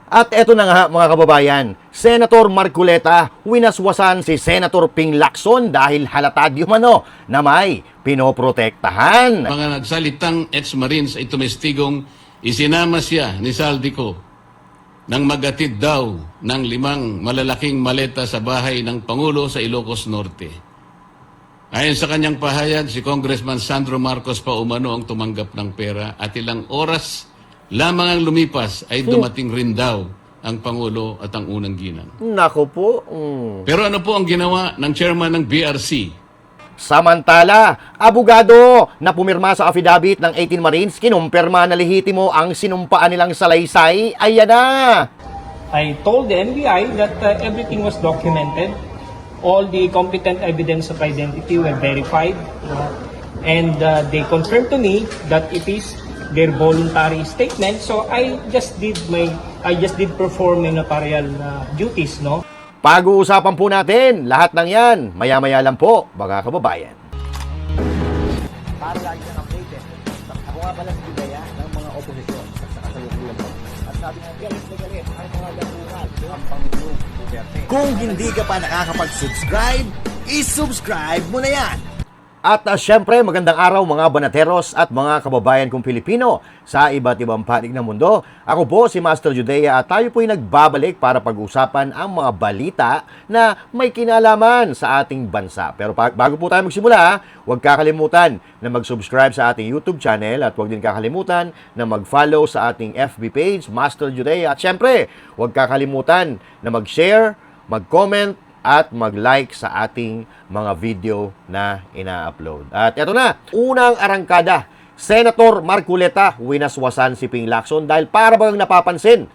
At eto na nga mga kababayan, Senator Marcoleta, winaswasan si Senator Ping Lacson dahil halata di umano na may pinoprotektahan. Mga nagsalitang ex-marines ay tumestigong isinama siya ni Saldico nang magatid daw ng 5 malalaking maleta sa bahay ng Pangulo sa Ilocos Norte. Ayon sa kanyang pahayag, si Congressman Sandro Marcos pa umano ang tumanggap ng pera at ilang oras lamang ang lumipas ay dumating rin daw ang Pangulo at ang unang ginang. Nako po. Pero ano po ang ginawa ng chairman ng BRC? Samantala, abogado na pumirma sa affidavit ng 18 Marines, kinumpirma na lehitimo ang sinumpaan nilang salaysay. Ayan na! I told the NBI that everything was documented. All the competent evidence of identity were verified. And they confirmed to me that it is their voluntary statement. So I just did perform my notarial duties, no? Pag-uusapan po natin lahat ng yan. Maya-maya lang po, mga kababayan. Para lagi kang updated. Ako nga pala si Bidaya ng mga oposisyon sa kasalukuyan mo. At sabi nga, galit na galit ang mga laburan ng Pangulong Duterte. Kung hindi ka pa nakakapag-subscribe, isubscribe mo na yan! At syempre, magandang araw mga banateros at mga kababayan kong Pilipino sa iba't ibang panig ng mundo. Ako po si Master Judea at tayo po'y nagbabalik para pag-usapan ang mga balita na may kinalaman sa ating bansa. Pero bago po tayo magsimula, huwag kakalimutan na mag-subscribe sa ating YouTube channel at huwag din kakalimutan na mag-follow sa ating FB page, Master Judea. At syempre, huwag kakalimutan na mag-share, mag-comment, at mag-like sa ating mga video na ina-upload. At eto na, unang arangkada, Senator Marcoleta winaswasan si Ping Lacson dahil para bang napapansin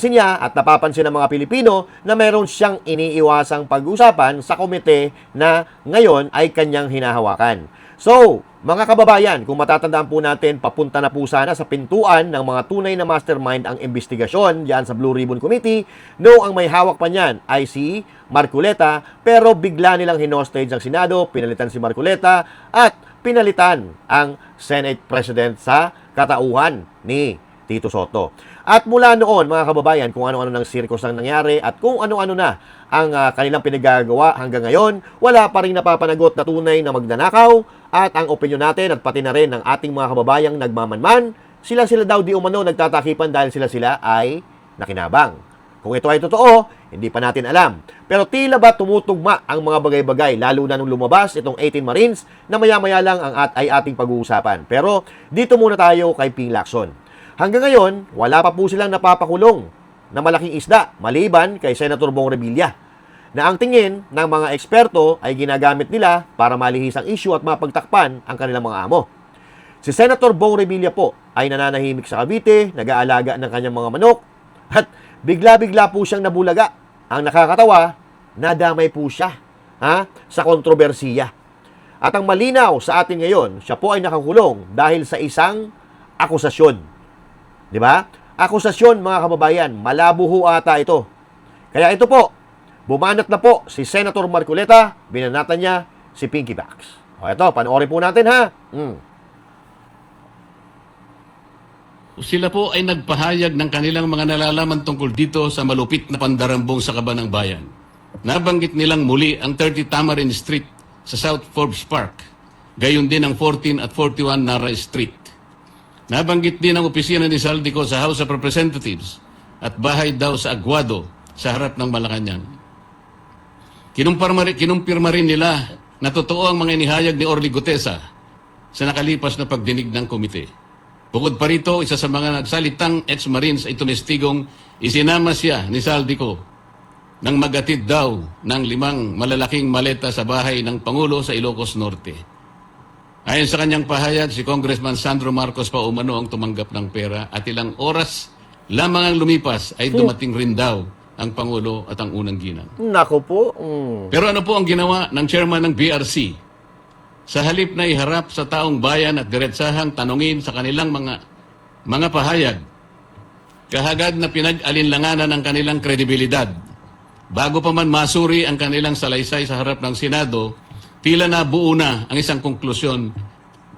niya at napapansin ng mga Pilipino na meron siyang iniiwasang pag-usapan sa komite na ngayon ay kanyang hinahawakan. So, mga kababayan, kung matatandaan po natin, papunta na po sana sa pintuan ng mga tunay na mastermind ang investigasyon diyan sa Blue Ribbon Committee. No, ang may hawak pa niyan ay si Marcoleta, pero bigla nilang hinostage ang Senado, pinalitan si Marcoleta at pinalitan ang Senate President sa katauhan ni Tito Soto. At mula noon, mga kababayan, kung ano-ano ng sirkos ang nangyari at kung ano-ano na ang kanilang pinagagawa hanggang ngayon, wala pa rin napapanagot na tunay na magnanakaw at ang opinyon natin at pati na rin ng ating mga kababayang nagmamanman, sila daw di umano nagtatakipan dahil sila ay nakinabang. Kung ito ay totoo, hindi pa natin alam. Pero tila ba tumutugma ang mga bagay-bagay, lalo na nung lumabas itong 18 Marines na maya-maya lang ay ating pag-uusapan. Pero dito muna tayo kay Ping Lacson. Hanggang ngayon, wala pa po silang napapakulong na malaking isda maliban kay Senator Bong Revilla na ang tingin ng mga eksperto ay ginagamit nila para malihis ang issue at mapagtakpan ang kanilang mga amo. Si Senator Bong Revilla po ay nananahimik sa Cavite, nag-aalaga ng kanyang mga manok at bigla-bigla po siyang nabulaga. Ang nakakatawa, nadamay po siya sa kontrobersiya. At ang malinaw sa atin ngayon, siya po ay nakakulong dahil sa isang akusasyon. Di ba? Akusasyon, mga kababayan, malabo ho ata ito. Kaya ito po, bumanat na po si Senator Marcoleta, binanatan niya si Pinky Bax. O ito, panoorin po natin ha. Sila po ay nagpahayag ng kanilang mga nalalaman tungkol dito sa malupit na pandarambong sa Kabanang Bayan. Nabanggit nilang muli ang 30 Tamarin Street sa South Forbes Park, gayon din ang 14 at 41 Nara Street. Nabanggit din ang opisina ni Saldico sa House of Representatives at bahay daw sa Aguado sa harap ng Malacanang. Kinumpirma rin nila na totoo ang mga inihayag ni Orly Gutesa sa nakalipas na pagdinig ng komite. Bukod pa rito, isa sa mga nagsalitang ex-marines ay tumestigong isinama siya ni Saldico nang magatid daw ng 5 malalaking maleta sa bahay ng Pangulo sa Ilocos Norte. Ayon sa kanyang pahayag, si Congressman Sandro Marcos pa umano ang tumanggap ng pera at ilang oras lamang ang lumipas ay dumating rin daw ang Pangulo at ang unang ginang. Nako po. Pero ano po ang ginawa ng chairman ng BRC? Sa halip na iharap sa taong bayan at diretsahang tanungin sa kanilang mga pahayag, kahagad na pinag-alinlanganan ang kanilang kredibilidad. Bago pa man masuri ang kanilang salaysay sa harap ng Senado, tila na buo na ang isang konklusyon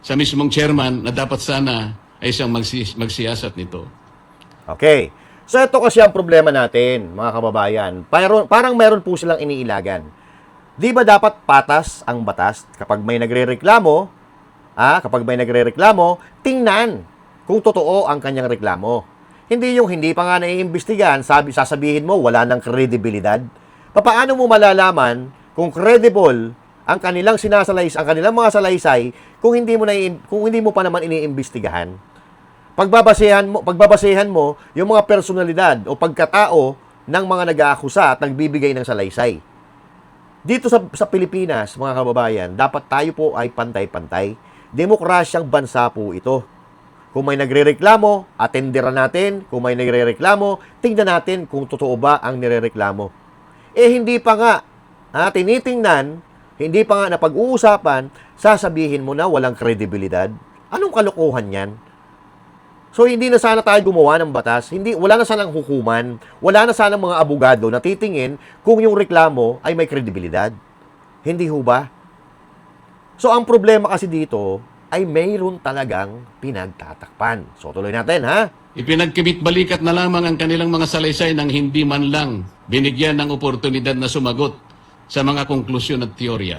sa mismong chairman na dapat sana ay siyang magsiyasat nito. Okay. So ito kasi ang problema natin, mga kababayan. Parang meron po silang iniilagan. Di ba dapat patas ang batas? Kapag may nagrereklamo, tingnan kung totoo ang kanyang reklamo. Hindi yung hindi pa nga naiimbestigahan, sasabihin mo wala ng kredibilidad. Paano mo malalaman kung credible ang kanilang ang kanilang mga salaysay kung hindi mo pa naman iniimbestigahan? Pagbabasehan mo yung mga personalidad o pagkatao ng mga nag-aakusa at nagbibigay ng salaysay. Dito sa Pilipinas, mga kababayan, dapat tayo po ay pantay-pantay. Demokrasyang bansa po ito. Kung may nagrereklamo, atenderan natin. Kung may nagrereklamo, tingnan natin kung totoo ba ang nirereklamo. Hindi pa nga tinitingnan, hindi pa nga napag-uusapan, sasabihin mo na walang kredibilidad. Anong kalokohan yan? So, hindi na sana tayo gumawa ng batas. Wala na sanang hukuman. Wala na sanang mga abogado na titingin kung yung reklamo ay may kredibilidad. Hindi ho ba? So, ang problema kasi dito ay mayroon talagang pinagtatakpan. So, tuloy natin, ha? Ipinagkibit-balikat na lamang ang kanilang mga salaysay nang hindi man lang binigyan ng oportunidad na sumagot sa mga konklusyon at teorya.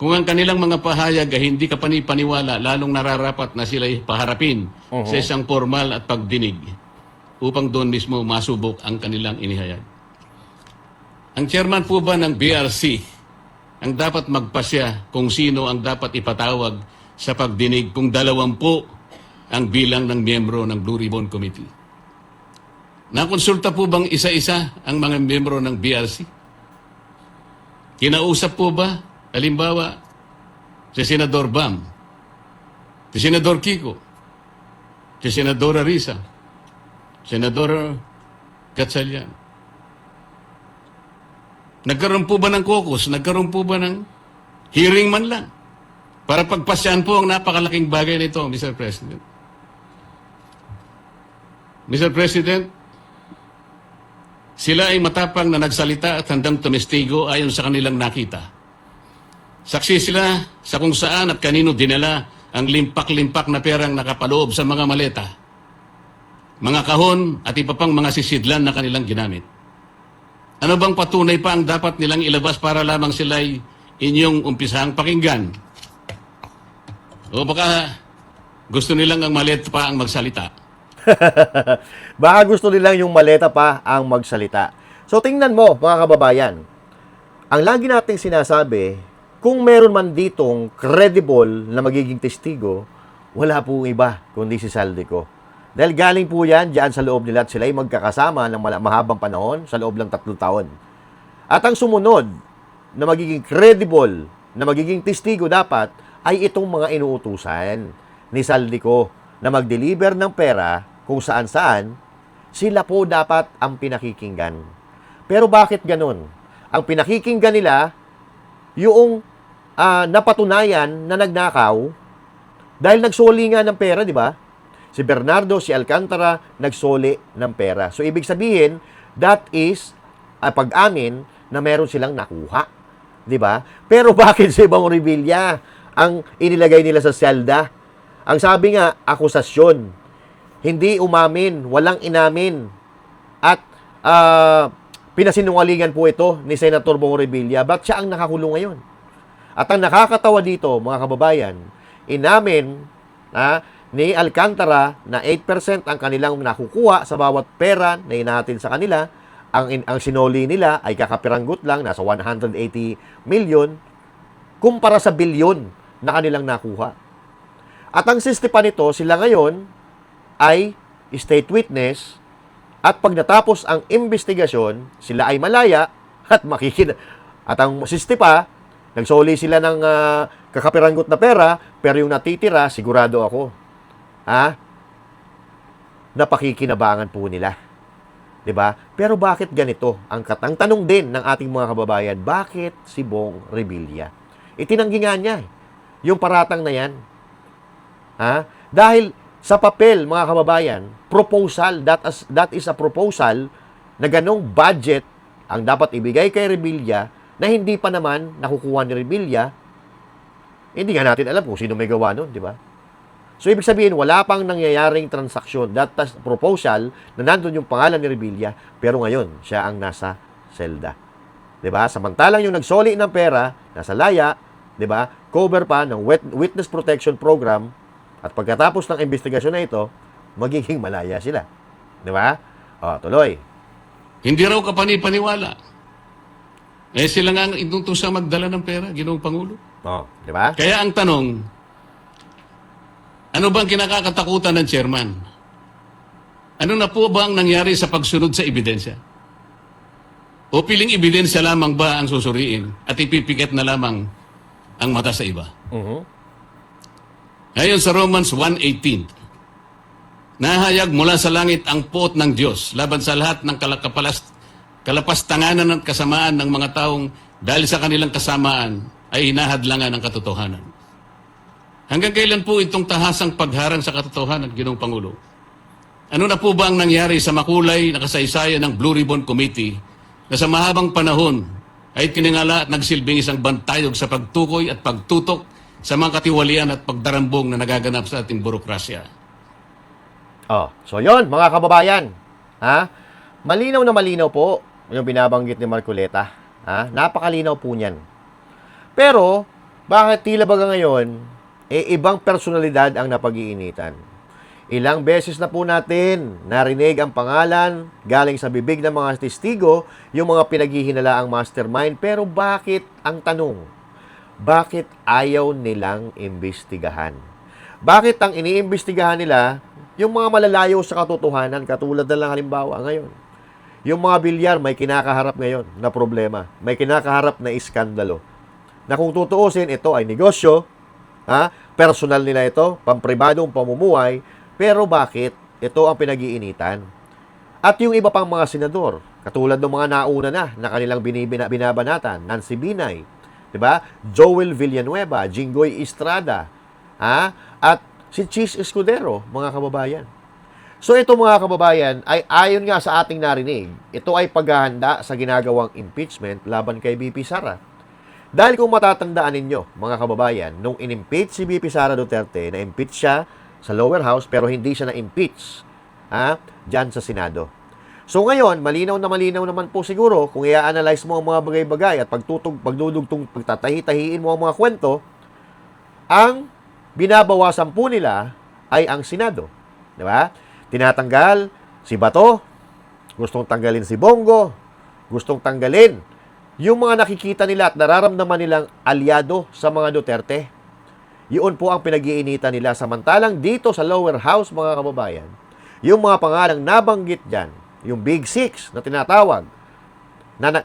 Kung ang kanilang mga pahayag ay hindi ka panipaniwala, lalong nararapat na sila'y paharapin sa isang formal at pagdinig upang doon mismo masubok ang kanilang inihayag. Ang chairman po ba ng BRC ang dapat magpasya kung sino ang dapat ipatawag sa pagdinig kung 20 ang bilang ng miyembro ng Blue Ribbon Committee? Nakonsulta po bang isa-isa ang mga miyembro ng BRC? Kinausap po ba, halimbawa, si Senador Bam, si Senador Kiko, si Senadora Risa, Senador Gatchalian? Nagkaroon po ba ng caucus? Nagkaroon po ba ng hearing man lang? Para pagpasyahan po ang napakalaking bagay nito, Mr. President. Mr. President, sila ay matapang na nagsalita at handang tumestigo ayon sa kanilang nakita. Saksi sila sa kung saan at kanino dinala ang limpak-limpak na perang nakapaloob sa mga maleta, mga kahon at iba pang mga sisidlan na kanilang ginamit. Ano bang patunay pa ang dapat nilang ilabas para lamang sila'y inyong umpisahang pakinggan? O baka gusto nilang ang maleta pa ang magsalita? Baka gusto nilang yung maleta pa ang magsalita. So, tingnan mo, mga kababayan. Ang lagi nating sinasabi, kung meron man ditong credible na magiging testigo, wala po iba kundi si Saldico. Dahil galing po yan dyan sa loob nila at sila ay magkakasama ng mahabang panahon sa loob ng 3 taon. At ang sumunod na magiging credible, na magiging testigo dapat, ay itong mga inuutusan ni Saldico na mag-deliver ng pera kung saan-saan, sila po dapat ang pinakikinggan. Pero bakit ganun? Ang pinakikinggan nila, yung napatunayan na nagnakaw, dahil nagsoli nga ng pera, di ba? Si Bernardo, si Alcantara, nagsoli ng pera. So, ibig sabihin, that is pag-amin na meron silang nakuha. Di ba? Pero bakit si Bong Revilla ang inilagay nila sa selda? Ang sabi nga, akusasyon. Hindi umamin, walang inamin. At pinasinungalingan po ito ni Senator Bong Revilla. Bakit siya ang nakakulong ngayon? At ang nakakatawa dito, mga kababayan, inamin ni Alcantara na 8% ang kanilang nakukuha sa bawat pera na inahatin sa kanila. Ang sinoli nila ay kakapiranggut lang, nasa 180 million, kumpara sa bilyon na kanilang nakuha. At ang siste pa nito, sila ngayon ay state witness at pag natapos ang investigasyon, sila ay malaya at At ang siste pa, nagsoli sila ng kakapiranggut na pera, pero yung natitira, sigurado ako, napakikinabangan po nila. 'Di ba? Pero bakit ganito? Ang tanong din ng ating mga kababayan, bakit si Bong Revilla? Itinanggi nga niya yung paratang na yan. Dahil sa papel, mga kababayan, proposal, that is a proposal na ganong budget ang dapat ibigay kay Revilla na hindi pa naman nakukuha ni Revilla. Hindi nga natin alam kung sino may gawa nun, di ba? So, ibig sabihin, wala pang nangyayaring transaksyon. That proposal na nandun yung pangalan ni Revilla, pero ngayon, siya ang nasa selda. 'Di ba? Samantalang yung nagsoli ng pera, nasa laya, 'di ba? Cover pa ng Witness Protection Program, at pagkatapos ng investigasyon na ito, magiging malaya sila. 'Di ba? O, tuloy. Hindi raw kapani-paniwala. Sila nga ang inutusan magdala ng pera, Ginoong Pangulo. O, 'di ba? Kaya ang tanong, ano bang kinakatakutan ng chairman? Ano na po ba ang nangyari sa pagsunod sa ebidensya? O piling ebidensya lamang ba ang susuriin at ipipikit na lamang ang mata sa iba? Ngayon sa Romans 1:18, nahayag mula sa langit ang puot ng Diyos laban sa lahat ng kalapastanganan at kasamaan ng mga taong dahil sa kanilang kasamaan ay hinahadlangan ng katotohanan. Hanggang kailan po itong tahasang pagharang sa katotohanan, Ginoong Pangulo? Ano na po ba ang nangyari sa makulay na kasaysayan ng Blue Ribbon Committee na sa mahabang panahon ay tiningala at nagsilbing isang bantayog sa pagtukoy at pagtutok sa mga katiwalian at pagdarambong na nagaganap sa ating burokrasya? Oh, so yon mga kababayan. Ha? Malinaw na malinaw po yung binabanggit ni Marcoleta. Ha? Napakalinaw po niyan. Pero, bakit tila baga ngayon, ibang personalidad ang napag-iinitan? Ilang beses na po natin narinig ang pangalan galing sa bibig ng mga testigo, yung mga pinaghihinalaang mastermind. Pero bakit, ang tanong, bakit ayaw nilang imbestigahan? Bakit ang iniimbestigahan nila yung mga malalayo sa katotohanan, katulad na lang halimbawa ngayon? Yung mga bilyar may kinakaharap ngayon na problema, may kinakaharap na iskandalo, na kung tutuusin, ito ay negosyo, personal nila ito, pampribadong pamumuhay, pero bakit ito ang pinag-iinitan? At yung iba pang mga senador, katulad ng mga nauna na kanilang binabanatan, Nancy Binay, 'di ba? Joel Villanueva, Jinggoy Estrada, at si Chis Escudero, mga kababayan. So ito mga kababayan, ay ayon nga sa ating narinig, ito ay paghahanda sa ginagawang impeachment laban kay BP Sara. Dahil kung matatandaan ninyo, mga kababayan, nung in-impeach si BP Sara Duterte, na-impeach siya sa lower house pero hindi siya na-impeach dyan sa Senado. So ngayon, malinaw naman po siguro kung i-analyze mo ang mga bagay-bagay at pagdudugtong, pagtatahi-tahiin mo ang mga kwento, ang binabawasan po nila ay ang Senado. Di ba? Tinatanggal si Bato, gustong tanggalin si Bongo, gustong tanggalin yung mga nakikita nila at nararamdaman nilang alyado sa mga Duterte. Yun po ang pinag-iinitan nila. Samantalang dito sa lower house, mga kababayan, yung mga pangalang nabanggit dyan, yung Big Six na tinatawag, na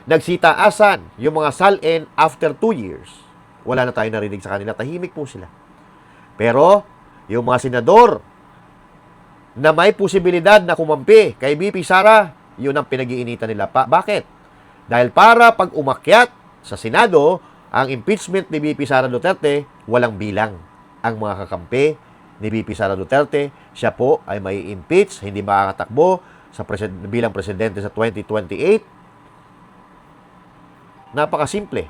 nagsitaasan, yung mga SALN after 2 years, wala na tayo narinig sa kanila. Tahimik po sila. Pero, yung mga senador na may posibilidad na kumampi kay BP Sara, yun ang pinag-iinitan nila. Bakit? Dahil para pag umakyat sa Senado, ang impeachment ni BP Sara Duterte, walang bilang. Ang mga kakampi ni BP Sara Duterte, siya po ay may impeach, hindi makakatakbo bilang presidente sa 2028. Napakasimple.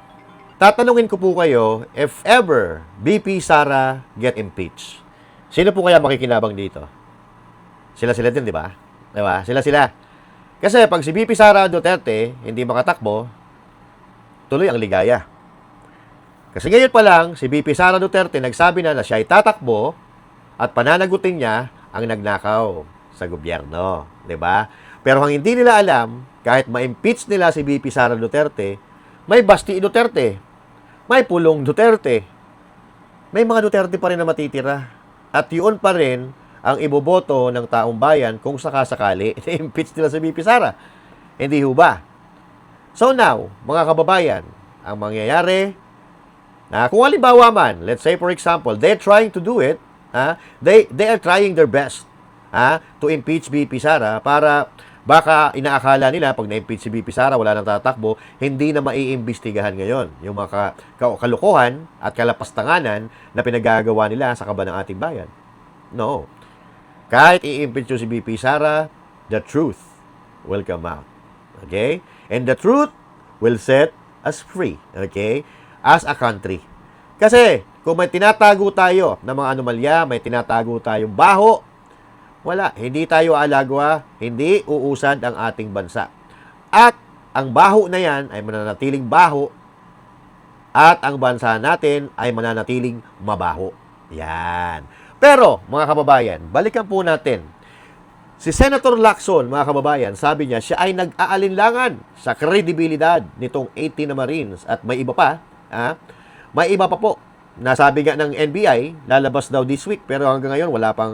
Tatanungin ko po kayo, if ever BP Sara get impeached, sino po kaya makikinabang dito? Sila-sila din, di ba? Di ba? Sila-sila. Kasi pag si BP Sara Duterte hindi makatakbo, tuloy ang ligaya. Kasi ngayon pa lang, si BP Sara Duterte nagsabi na siya ay tatakbo at pananagutin niya ang nagnakaw sa gobyerno. Diba? Pero ang hindi nila alam, kahit ma-impeach nila si BP Sara Duterte, may Basti Duterte, may Pulong Duterte, may mga Duterte pa rin na matitira. At yun pa rin ang iboboto ng taong bayan kung sakasakali na-impeach nila si BP Sara. Hindi ho ba? So now, mga kababayan, ang mangyayari, kung halimbawa man, let's say for example, they're trying to do it, they are trying their best to impeach BP Sara para baka inaakala nila pag na-impeach si BP Sara, wala nang tatakbo, hindi na maiimbestigahan ngayon yung mga kalukuhan at kalapastanganan na pinagagawa nila sa kaba ng ating bayan. No. Kahit i-impeach si BP Sara, the truth will come out. Okay? And the truth will set us free. Okay? As a country. Kasi kung may tinatago tayo ng mga anomalya, may tinatago tayong baho, wala. Hindi tayo alagwa, hindi uusad ang ating bansa. At ang baho na yan ay mananatiling baho at ang bansa natin ay mananatiling mabaho. Yan. Pero, mga kababayan, balikan po natin. Si Senator Lacson, mga kababayan, sabi niya, siya ay nag-aalinlangan sa kredibilidad nitong 18 na Marines. At may iba pa, may iba pa po. Nasabi nga ng NBI, lalabas daw this week, pero hanggang ngayon wala pa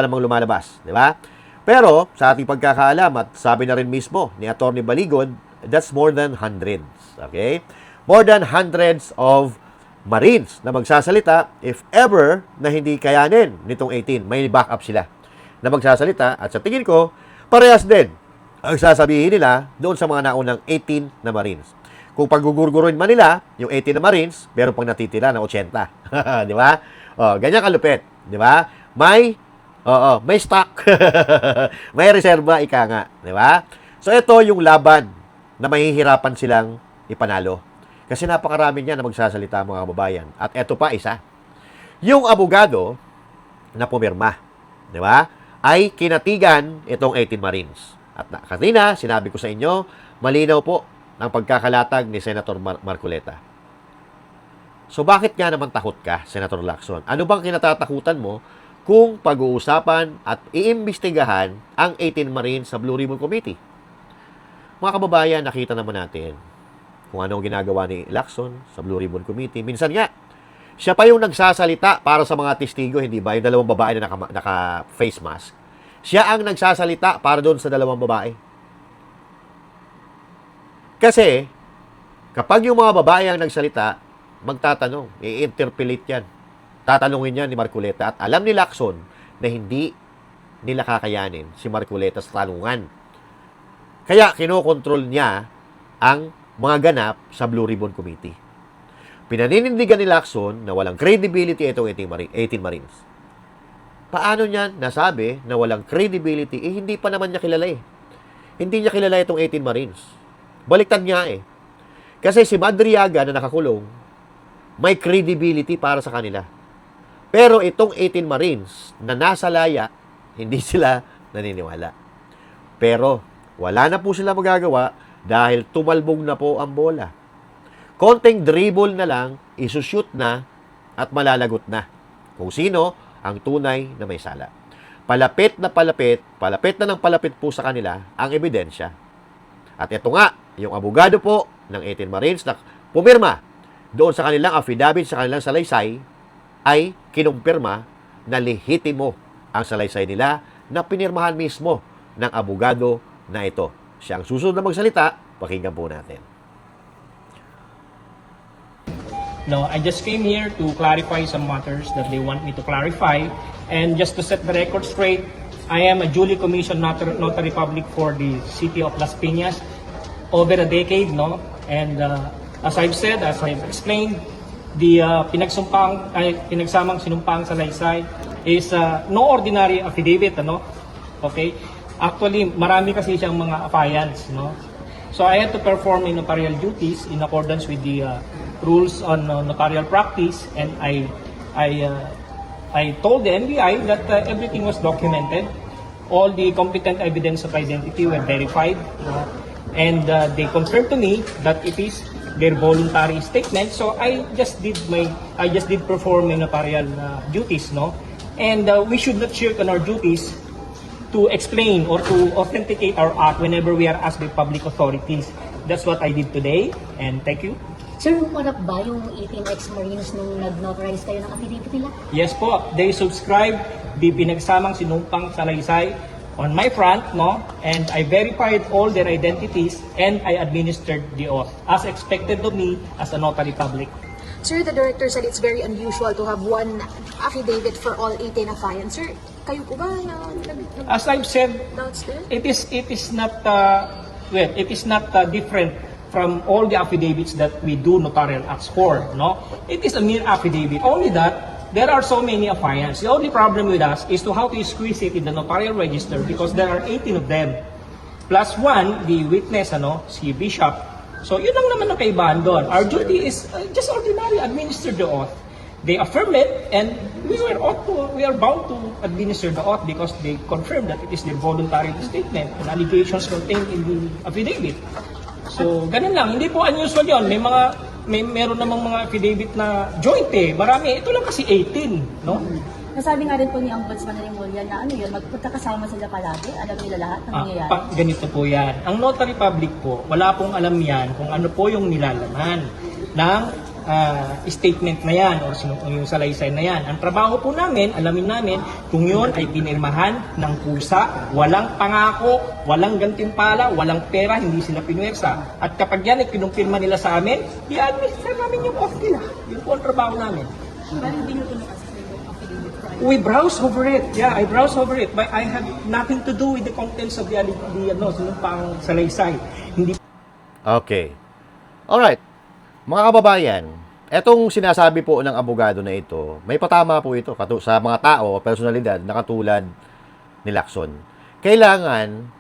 namang lumalabas. Di ba? Pero, sa ating pagkakaalam, at sabi na rin mismo ni Atty. Baligon, that's more than hundreds. Okay? More than hundreds of Marines na magsasalita if ever na hindi kayanin nitong 18. May backup sila na magsasalita at sa tingin ko, parehas din ang sasabihin nila doon sa mga naunang 18 na Marines. Kung pagugurguruin man nila, yung 18 na Marines, meron pang natitira na 80. Di ba? Ganyan kalupit. Di ba? May stock. May reserva, ika nga. Di ba? So, ito yung laban na mahihirapan silang ipanalo. Kasi napakarami niya na magsasalita mga kababayan. At ito pa isa. Yung abogado na pumirma, di ba? Ay kinatigan itong 18 Marines. At kanina, sinabi ko sa inyo, malinaw po ang pagkakalatag ni Senator Marcoleta. So bakit nga naman takot ka, Senator Lacson? Ano bang kinatatakutan mo kung pag-uusapan at iimbestigahan ang 18 Marines sa Blue Ribbon Committee? Mga kababayan, nakita naman natin kung ano ang ginagawa ni Lacson sa Blue Ribbon Committee. Minsan nga, siya pa yung nagsasalita para sa mga testigo, hindi ba? Yung dalawang babae na naka-face mask. Siya ang nagsasalita para doon sa dalawang babae. Kasi, kapag yung mga babae ang nagsalita, magtatanong, i-interpellate yan. Tatanungin yan ni Marcoleta. At alam ni Lacson na hindi nila kakayanin si Marcoleta sa tanungan. Kaya, kinokontrol niya ang mga ganap sa Blue Ribbon Committee. Pinaninindigan ni Lacson na walang credibility itong 18 Marines. Paano niya nasabi na walang credibility? Hindi pa naman niya kilala eh. Hindi niya kilala itong 18 Marines. Baliktad niya eh. Kasi si Madriaga na nakakulong, may credibility para sa kanila. Pero itong 18 Marines na nasa laya, hindi sila naniniwala. Pero wala na po sila magagawa dahil tumalbog na po ang bola. Konting dribble na lang, isushoot na at malalagot na kung sino ang tunay na may sala. Palapit na ng palapit po sa kanila ang ebidensya. At ito nga, yung abogado po ng 18 Marines na pumirma doon sa kanilang affidavit, sa kanilang salaysay, ay kinumpirma na lehitimo ang salaysay nila na pinirmahan mismo ng abogado na ito. Siya ang susunod na magsalita, pakinggan po natin. No, I just came here to clarify some matters that they want me to clarify. And just to set the record straight, I am a duly commissioned notary public for the city of Las Piñas over a decade, no? And as I've said, as I've explained, the pinagsamang sinumpang salaysay is no ordinary affidavit, ano? Okay? Actually, marami kasi siyang mga affiance, no? So I had to perform my notarial duties in accordance with the rules on notarial practice, and I told the NBI that everything was documented. All the competent evidence of identity were verified, and they confirmed to me that it is their voluntary statement. So I just did perform my notarial duties, no? And we should not shirk on our duties to explain or to authenticate our act whenever we are asked by public authorities. That's what I did today, and thank you. Sir, umarap ba yung 18 ex-Marines nung nag-notarize kayo ng affidavit nila? Yes po, they subscribed the pinagsamang sinumpang salaysay on my front, no? And I verified all their identities and I administered the oath as expected of me as a notary public. Sir, the director said it's very unusual to have one affidavit for all 18 affiants. Sir, kayo po ba As I've said, doubts there? it is not different from all the affidavits that we do notarial acts for, no? It is a mere affidavit. Only that there are so many affiants. The only problem with us is to how to squeeze it in the notarial register because there are 18 of them. Plus one, the witness, si Bishop, So yun lang naman ang kaibahan doon. Our duty is just ordinary, administer the oath. They affirm it, and we are bound to administer the oath because they confirm that it is their voluntary statement and allegations contained in the affidavit. So ganun lang, hindi po unusual yun. Meron namang mga affidavit na joint marami. Ito lang kasi 18, no? Nasabi nga rin po ni Ombudsman Remulla na magkakasama sila palagi, alam nila lahat ng nangyayari. Ganito po yan. Ang notary public po, wala pong alam yan kung ano po yung nilalaman ng statement na yan o yung salaysay na yan. Ang trabaho po namin, alamin namin kung yun ay pinirmahan ng kusa, walang pangako, walang gantimpala, walang pera, hindi sila pinuwersa. At kapag yan ay kinumpirma nila sa amin, i-administer namin yung oath nila. Yun po ang trabaho namin. Pero hindi nyo ito yung affidavit prior. We browse over it. Yeah, I browse over it. But I have nothing to do with the contents of the sinumpang salaysay. Hindi. Okay. Alright. Mga kababayan, etong sinasabi po ng abogado na ito, may patama po ito sa mga tao, personalidad na katulad ni Lacson. Kailangan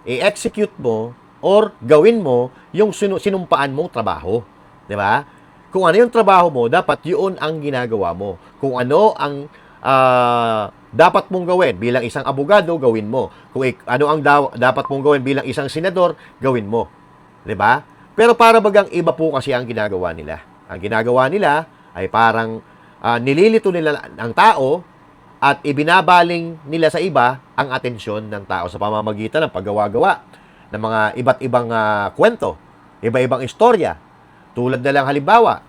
i-execute mo or gawin mo yung sinumpaan mong trabaho. Di ba? Kung ano yung trabaho mo, dapat yun ang ginagawa mo. Kung ano ang dapat mong gawin bilang isang abogado, gawin mo. Kung ano ang dapat mong gawin bilang isang senador, gawin mo. Di ba? Pero para bagang iba po kasi ang ginagawa nila. Ang ginagawa nila ay parang nililito nila ang tao at ibinabaling nila sa iba ang atensyon ng tao sa pamamagitan ng paggawa-gawa ng mga iba't ibang kwento, iba-ibang istorya. Tulad na lang halimbawa,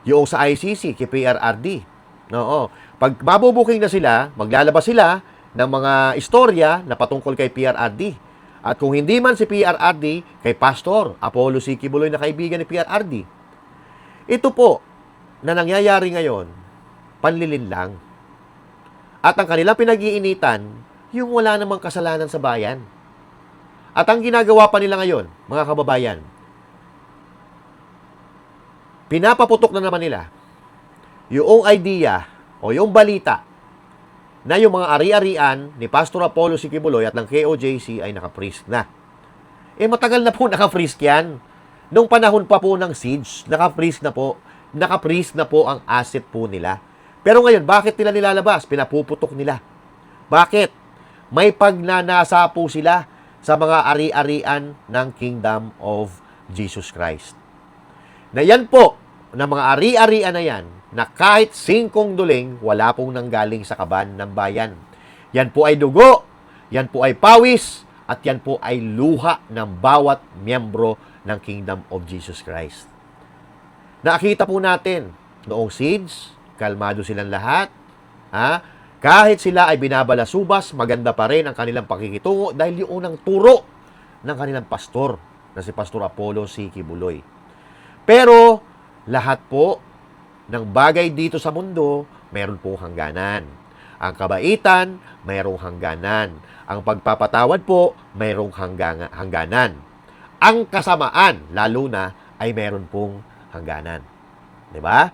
yung sa ICC, kay PRRD. Oo. Pag mabubuking na sila, maglalabas sila ng mga istorya na patungkol kay PRRD. At kung hindi man si PRRD, kay Pastor Apollo C. Quiboloy na kaibigan ni PRRD. Ito po, na nangyayari ngayon, panlilin lang. At ang kanilang pinag-iinitan, yung wala namang kasalanan sa bayan. At ang ginagawa pa nila ngayon, mga kababayan, pinapaputok na naman nila yung idea o yung balita na yung mga ari-arian ni Pastor Apollo C. Quiboloy at ng KOJC ay naka-freeze na. Matagal na po naka-freeze yan. Nung panahon pa po ng siege, naka-freeze na po. Naka-freeze na po ang asset po nila. Pero ngayon, bakit nila nilalabas? Pinapuputok nila. Bakit? May pagnanasa po sila sa mga ari-arian ng Kingdom of Jesus Christ. Na yan po, na mga ari-arian na yan, na kahit singkong duling, wala pong nanggaling sa kaban ng bayan. Yan po ay dugo, yan po ay pawis, at yan po ay luha ng bawat miyembro ng Kingdom of Jesus Christ. Nakita po natin, noong siege, kalmado silang lahat. Kahit sila ay binabalasubas, maganda pa rin ang kanilang pakikitungo dahil yung unang turo ng kanilang pastor, na si Pastor Apollo C. Quiboloy. Pero, lahat po ng bagay dito sa mundo, meron pong hangganan. Ang kabaitan, mayroong hangganan. Ang pagpapatawad po, mayroong hangganan. Ang kasamaan, lalo na, ay meron pong hangganan. Diba?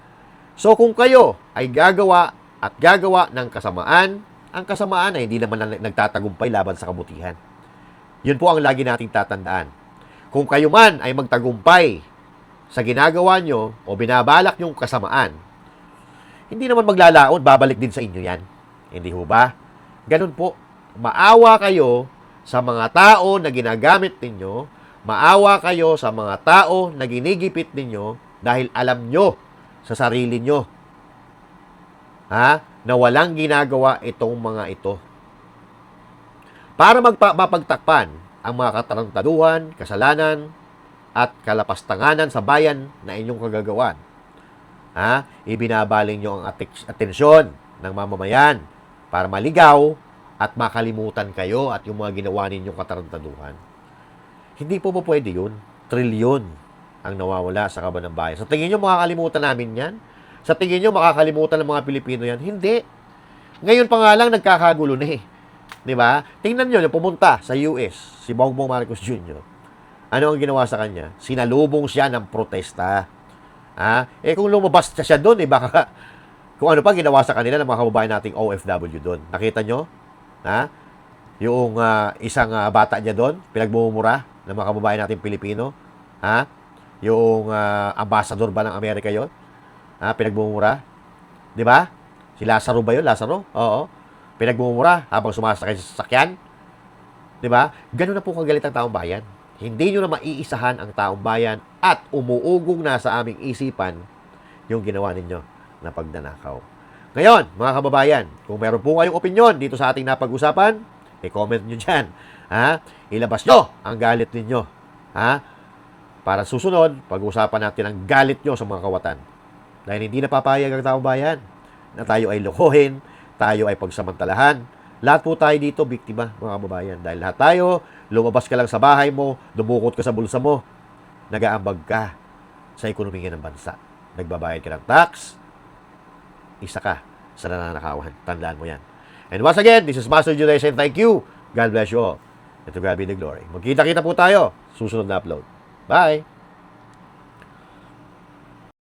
So, kung kayo ay gagawa ng kasamaan, ang kasamaan ay hindi naman nagtatagumpay laban sa kabutihan. Yun po ang lagi nating tatandaan. Kung kayo man ay magtagumpay sa ginagawa nyo o binabalak nyong kasamaan, hindi naman maglalaon, babalik din sa inyo yan. Hindi ho ba? Ganun po. Maawa kayo sa mga tao na ginagamit ninyo, maawa kayo sa mga tao na ginigipit ninyo dahil alam nyo sa sarili nyo na walang ginagawa itong mga ito. Para mapagtakpan ang mga katarantaduhan, kasalanan, at kalapastanganan sa bayan na inyong kagagawan. Ibinabaling nyo ang atensyon ng mamamayan para maligaw at makalimutan kayo at yung mga ginawa ninyong katarantaduhan. Hindi po pwede yun. Trilyon ang nawawala sa kaban ng bayan. Sa tingin nyo makakalimutan namin yan? Sa tingin nyo makakalimutan ng mga Pilipino yan? Hindi. Ngayon pa nga lang nagkakagulo na Diba? Tingnan nyo, pumunta sa US, si Bongbong Marcos Jr., ano ang ginawa sa kanya? Sinalubong siya ng protesta. Kung lumabas siya doon, baka kung ano pa ginawa sa kanila ng mga kababayan nating OFW doon. Nakita nyo? Yung isang bata niya doon, pinagmumura. ng mga kababayan natin Pilipino? Ha? Yung ambassador ba ng Amerika yon? Ha? Pinagmumura? Di ba? Si Lazaro ba yun? Lazaro? Oo. Pinagmumura habang sumasakay sa sasakyan? Di ba? Ganun na po kagalit ang taong bayan. Hindi nyo na maiisahan ang taong bayan at umuugong na sa aming isipan yung ginawa ninyo na pagdanakaw. Ngayon, mga kababayan, kung meron po kayong opinyon dito sa ating napag-usapan, i-comment nyo dyan. Ha? Ilabas nyo ang galit ninyo. Ha? Para susunod, pag-usapan natin ang galit nyo sa mga kawatan. Dahil hindi napapayag ang taong bayan na tayo ay lokohin, tayo ay pagsamantalahan. Lahat po tayo dito, biktima, mga kababayan. Dahil lahat tayo, lumabas ka lang sa bahay mo, dumukot ka sa bulsa mo, nag-aambag ka sa ekonomiya ng bansa. Nagbabayad ka ng tax, isa ka sa nananakawan. Tandaan mo yan. And once again, this is Master Juday saying thank you. God bless you all. And to God be the glory. Magkita-kita po tayo. Susunod na upload. Bye!